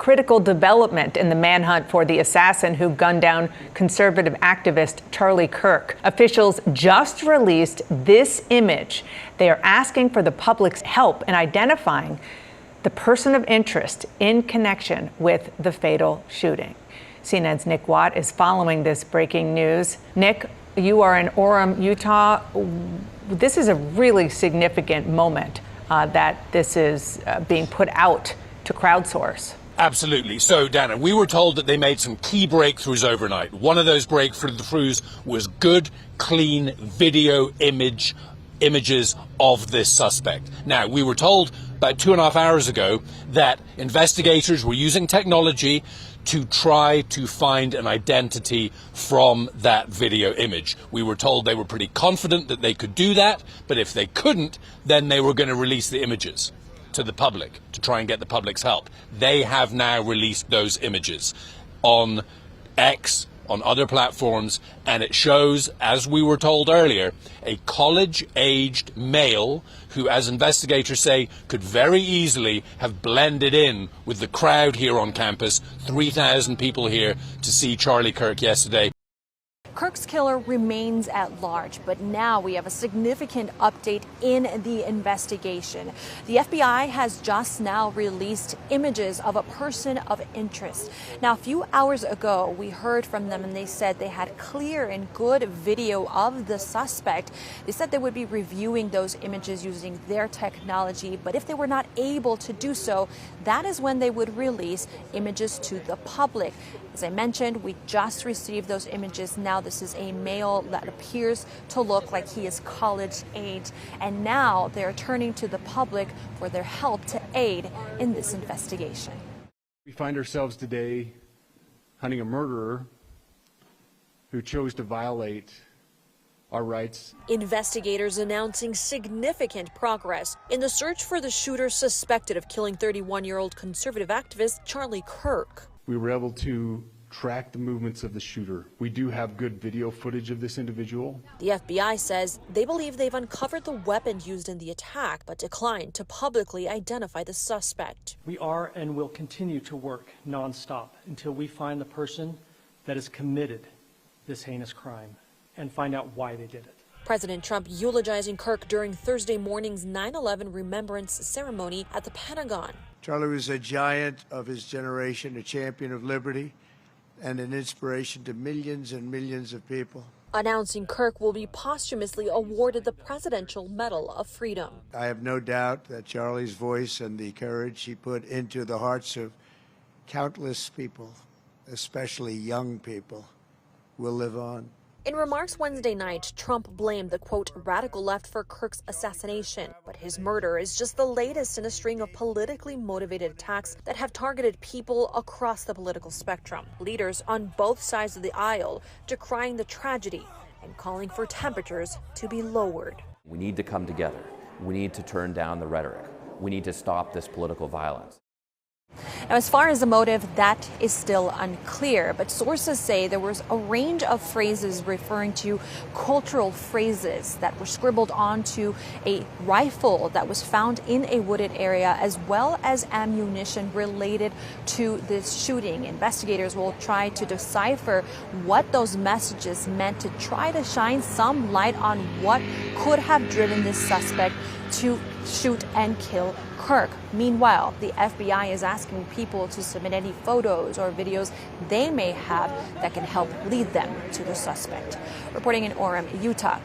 critical development in the manhunt for the assassin who gunned down conservative activist Charlie Kirk. Officials just released this image. They are asking for the public's help in identifying the person of interest in connection with the fatal shooting. CNN's Nick Watt is following this breaking news. Nick, you are in Orem, Utah. This is a really significant moment that this is being put out to crowdsource. Absolutely. So, Dana, we were told that they made some key breakthroughs overnight. One of those breakthroughs was good, clean video images of this suspect. Now, we were told about 2.5 hours ago that investigators were using technology to try to find an identity from that video image. We were told they were pretty confident that they could do that, but if they couldn't, then they were going to release the images to the public to try and get the public's help. They have now released those images on X, on other platforms, and it shows, as we were told earlier, a college-aged male who, as investigators say, could very easily have blended in with the crowd here on campus. 3,000 people here to see Charlie Kirk yesterday. Kirk's killer remains at large, but now we have a significant update in the investigation. The FBI has just now released images of a person of interest. Now, a few hours ago, we heard from them and they said they had clear and good video of the suspect. They said they would be reviewing those images using their technology, but if they were not able to do so, that is when they would release images to the public. As I mentioned, we just received those images. Now this is a male that appears to look like he is college age. And now they're turning to the public for their help to aid in this investigation. We find ourselves today hunting a murderer who chose to violate our rights. Investigators announcing significant progress in the search for the shooter suspected of killing 31-year-old conservative activist Charlie Kirk. We were able to track the movements of the shooter. We do have good video footage of this individual. The FBI says they believe they've uncovered the weapon used in the attack, but declined to publicly identify the suspect. We are and will continue to work nonstop until we find the person that has committed this heinous crime and find out why they did it. President Trump eulogizing Kirk during Thursday morning's 9/11 remembrance ceremony at the Pentagon. Charlie was a giant of his generation, a champion of liberty, and an inspiration to millions and millions of people. Announcing Kirk will be posthumously awarded the Presidential Medal of Freedom. I have no doubt that Charlie's voice and the courage he put into the hearts of countless people, especially young people, will live on. In remarks Wednesday night, Trump blamed the, quote, radical left for Kirk's assassination. But his murder is just the latest in a string of politically motivated attacks that have targeted people across the political spectrum. Leaders on both sides of the aisle decrying the tragedy and calling for temperatures to be lowered. We need to come together. We need to turn down the rhetoric. We need to stop this political violence. Now, as far as the motive, that is still unclear, but sources say there was a range of phrases referring to cultural phrases that were scribbled onto a rifle that was found in a wooded area, as well as ammunition related to this shooting. Investigators will try to decipher what those messages meant to try to shine some light on what could have driven this suspect to shoot and kill Kirk. Meanwhile, the FBI is asking people to submit any photos or videos they may have that can help lead them to the suspect. Reporting in Orem, Utah,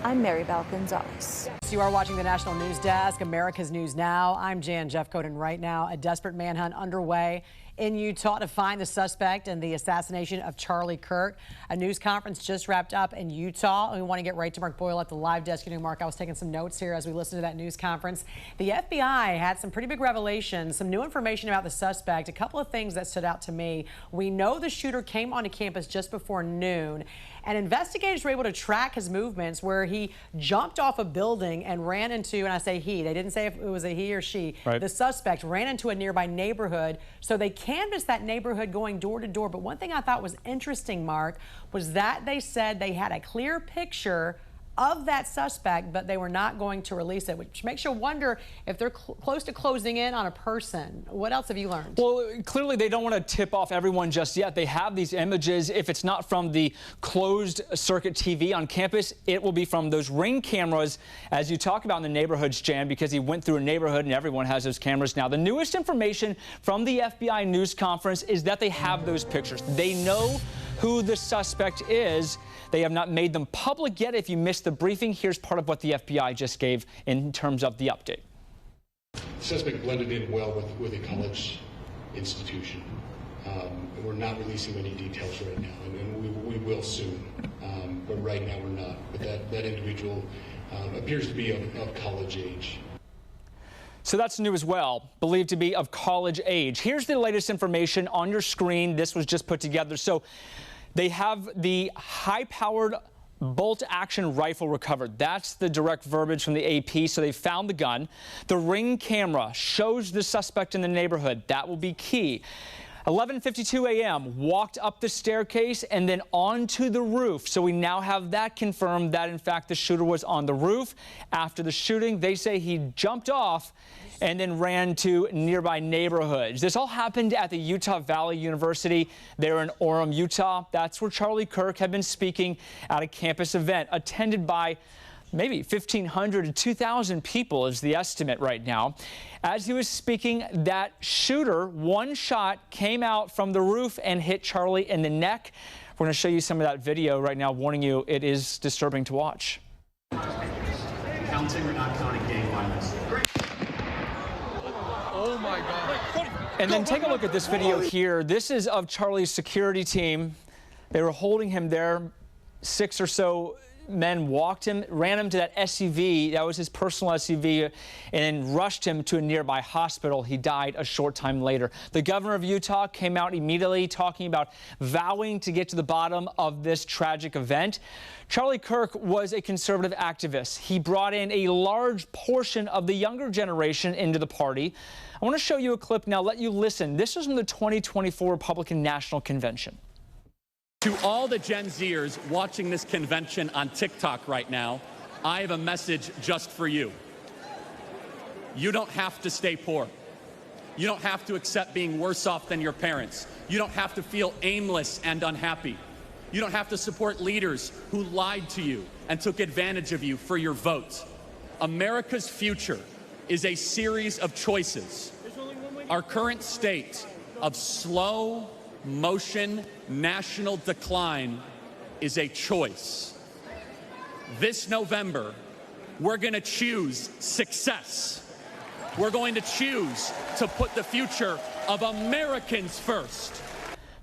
I'm Maribel Gonzalez. You are watching the National News Desk, America's News Now. I'm Jan Jeffcoat, and right now a desperate manhunt underway in Utah to find the suspect in the assassination of Charlie Kirk. A news conference just wrapped up in Utah. We want to get right to Mark Boyle at the live desk. You know, Mark, I was taking some notes here as we listened to that news conference. The FBI had some pretty big revelations, some new information about the suspect. A couple of things that stood out to me. We know the shooter came onto campus just before noon, and investigators were able to track his movements where he jumped off a building and ran into, and I say he, they didn't say if it was a he or she. Right. The suspect ran into a nearby neighborhood, so they canvassed that neighborhood going door to door. But one thing I thought was interesting, Mark, was that they said they had a clear picture of that suspect, but they were not going to release it, which makes you wonder if they're close to closing in on a person. What else have you learned? Well, clearly they don't want to tip off everyone just yet. They have these images. If it's not from the closed circuit TV on campus, it will be from those Ring cameras, as you talk about in the neighborhoods, Jan, because he went through a neighborhood and everyone has those cameras now. The newest information from the FBI news conference is that they have those pictures. They know who the suspect is. They have not made them public yet. If you missed the briefing, here's part of what the FBI just gave in terms of the update. The suspect blended in well with a college institution. We're not releasing any details right now, and we will soon, but right now we're not. But that individual appears to be of college age. So that's new as well, believed to be of college age. Here's the latest information on your screen. This was just put together. So they have the high-powered bolt-action rifle recovered. That's the direct verbiage from the AP. So they found the gun. The Ring camera shows the suspect in the neighborhood. That will be key. 11:52 a.m. walked up the staircase and then onto the roof. So we now have that confirmed that, in fact, the shooter was on the roof. After the shooting, they say he jumped off and then ran to nearby neighborhoods. This all happened at the Utah Valley University there in Orem, Utah. That's where Charlie Kirk had been speaking at a campus event attended by maybe 1,500 to 2,000 people is the estimate right now. As he was speaking, that shooter, one shot came out from the roof and hit Charlie in the neck. We're going to show you some of that video right now, warning you it is disturbing to watch. Counting or not counting gang violence? Oh my God. And then take a look at this video here. This is of Charlie's security team. They were holding him there. 6 or so men walked him, ran him to that SUV, that was his personal SUV, and then rushed him to a nearby hospital. He died a short time later. The governor of Utah came out immediately talking about vowing to get to the bottom of this tragic event. Charlie Kirk was a conservative activist. He brought in a large portion of the younger generation into the party. I want to show you a clip now, let you listen. This is from the 2024 Republican National Convention. To all the Gen Zers watching this convention on TikTok right now, I have a message just for you. You don't have to stay poor. You don't have to accept being worse off than your parents. You don't have to feel aimless and unhappy. You don't have to support leaders who lied to you and took advantage of you for your vote. America's future is a series of choices. Our current state of slow motion national decline is a choice. This November, we're going to choose success. We're going to choose to put the future of Americans first.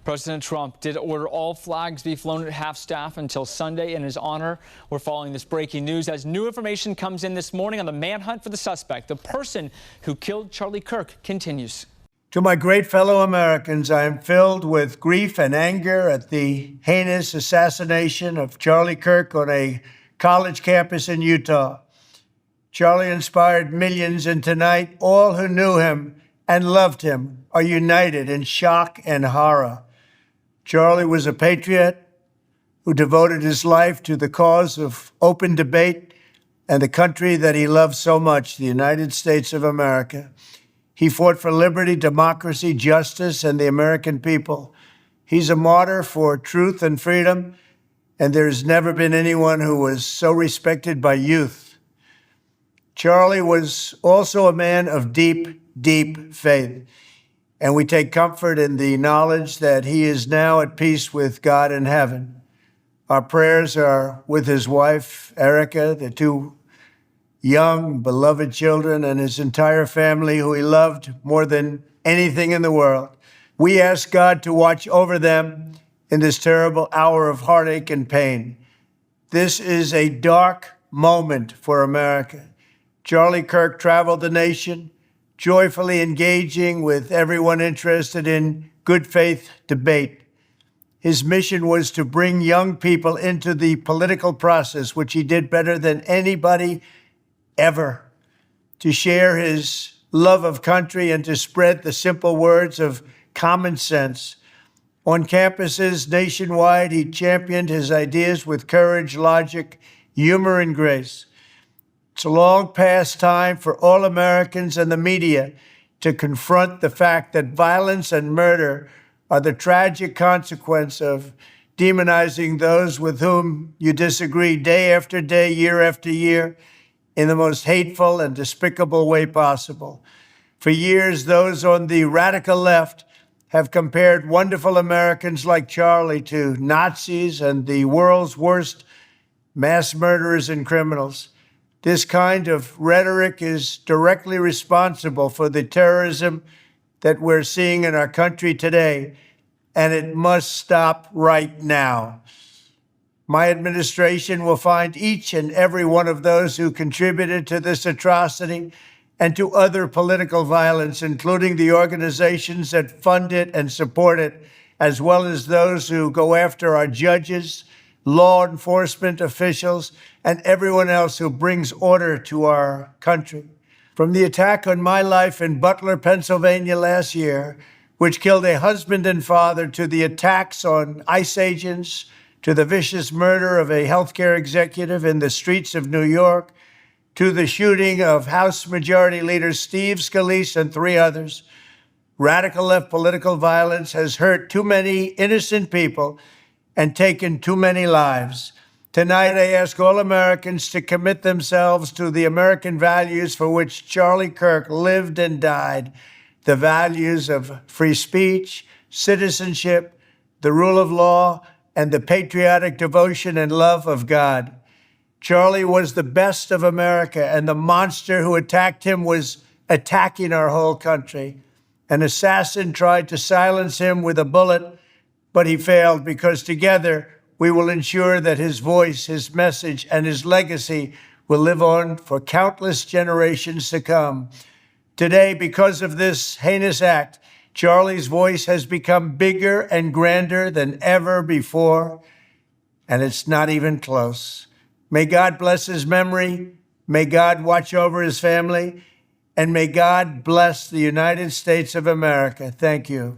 President Trump did order all flags be flown at half-staff until Sunday in his honor. We're following this breaking news as new information comes in this morning on the manhunt for the suspect. The person who killed Charlie Kirk continues. To my great fellow Americans, I am filled with grief and anger at the heinous assassination of Charlie Kirk on a college campus in Utah. Charlie inspired millions, and tonight all who knew him and loved him are united in shock and horror. Charlie was a patriot who devoted his life to the cause of open debate and the country that he loved so much, the United States of America. He fought for liberty, democracy, justice, and the American people. He's a martyr for truth and freedom, and there's never been anyone who was so respected by youth. Charlie was also a man of deep, deep faith, and we take comfort in the knowledge that he is now at peace with God in heaven. Our prayers are with his wife, Erica, the two young, beloved children, and his entire family, who he loved more than anything in the world. We ask God to watch over them in this terrible hour of heartache and pain. This is a dark moment for America. Charlie Kirk traveled the nation, joyfully engaging with everyone interested in good faith debate. His mission was to bring young people into the political process, which he did better than anybody ever, to share his love of country and to spread the simple words of common sense. On campuses nationwide, he championed his ideas with courage, logic, humor, and grace. It's long past time for all Americans and the media to confront the fact that violence and murder are the tragic consequence of demonizing those with whom you disagree day after day, year after year, in the most hateful and despicable way possible. For years, those on the radical left have compared wonderful Americans like Charlie to Nazis and the world's worst mass murderers and criminals. This kind of rhetoric is directly responsible for the terrorism that we're seeing in our country today, and it must stop right now. My administration will find each and every one of those who contributed to this atrocity and to other political violence, including the organizations that fund it and support it, as well as those who go after our judges, law enforcement officials, and everyone else who brings order to our country. From the attack on my life in Butler, Pennsylvania last year, which killed a husband and father, to the attacks on ICE agents, to the vicious murder of a healthcare executive in the streets of New York, to the shooting of House Majority Leader Steve Scalise and 3 others, radical left political violence has hurt too many innocent people and taken too many lives. Tonight, I ask all Americans to commit themselves to the American values for which Charlie Kirk lived and died, the values of free speech, citizenship, the rule of law, and the patriotic devotion and love of God. Charlie was the best of America, and the monster who attacked him was attacking our whole country. An assassin tried to silence him with a bullet, but he failed, because together we will ensure that his voice, his message, and his legacy will live on for countless generations to come. Today, because of this heinous act, Charlie's voice has become bigger and grander than ever before, and it's not even close. May God bless his memory, may God watch over his family, and may God bless the United States of America. Thank you.